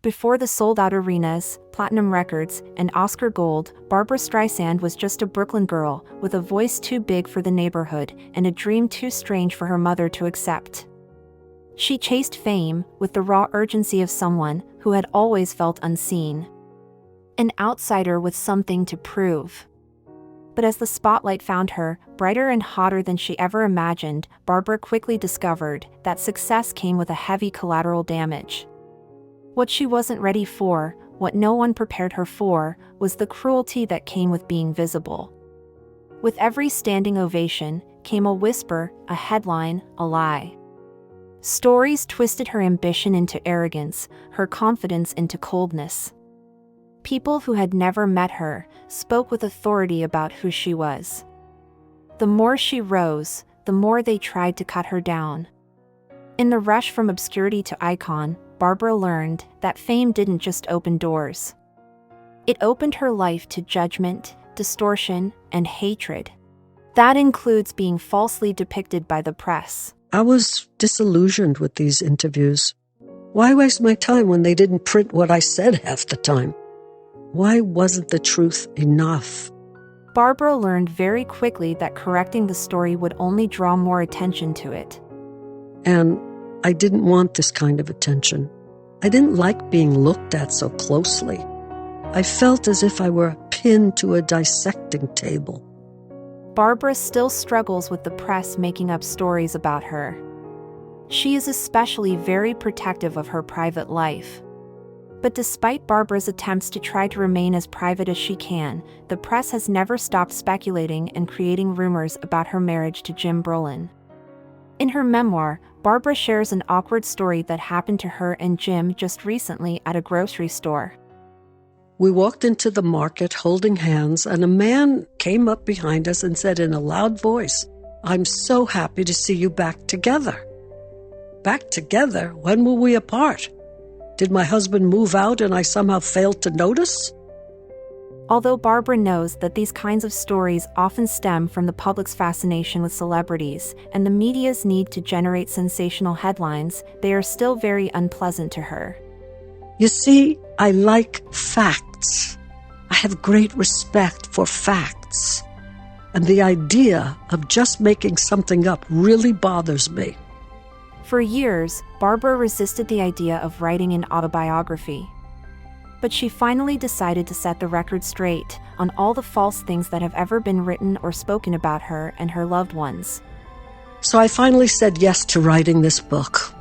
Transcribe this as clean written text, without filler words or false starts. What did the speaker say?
Before the sold-out arenas, platinum records, and Oscar gold, Barbra Streisand was just a Brooklyn girl with a voice too big for the neighborhood and a dream too strange for her mother to accept. She chased fame with the raw urgency of someone who had always felt unseen. An outsider with something to prove. But as the spotlight found her, brighter and hotter than she ever imagined, Barbra quickly discovered that success came with a heavy collateral damage. What she wasn't ready for, what no one prepared her for, was the cruelty that came with being visible. With every standing ovation came a whisper, a headline, a lie. Stories twisted her ambition into arrogance, her confidence into coldness. People who had never met her spoke with authority about who she was. The more she rose, the more they tried to cut her down. In the rush from obscurity to icon, Barbra learned that fame didn't just open doors. It opened her life to judgment, distortion, and hatred. That includes being falsely depicted by the press. I was disillusioned with these interviews. Why waste my time when they didn't print what I said half the time? Why wasn't the truth enough? Barbra learned very quickly that correcting the story would only draw more attention to it. And I didn't want this kind of attention. I didn't like being looked at so closely. I felt as if I were pinned to a dissecting table. Barbra still struggles with the press making up stories about her. She is especially very protective of her private life. But despite Barbra's attempts to try to remain as private as she can, the press has never stopped speculating and creating rumors about her marriage to Jim Brolin. In her memoir, Barbra shares an awkward story that happened to her and Jim just recently at a grocery store. We walked into the market holding hands, and a man came up behind us and said in a loud voice, "I'm so happy to see you back together." Back together? When were we apart? Did my husband move out and I somehow failed to notice? Although Barbra knows that these kinds of stories often stem from the public's fascination with celebrities and the media's need to generate sensational headlines, they are still very unpleasant to her. You see, I like facts. I have great respect for facts. And the idea of just making something up really bothers me. For years, Barbra resisted the idea of writing an autobiography. But she finally decided to set the record straight on all the false things that have ever been written or spoken about her and her loved ones. So I finally said yes to writing this book.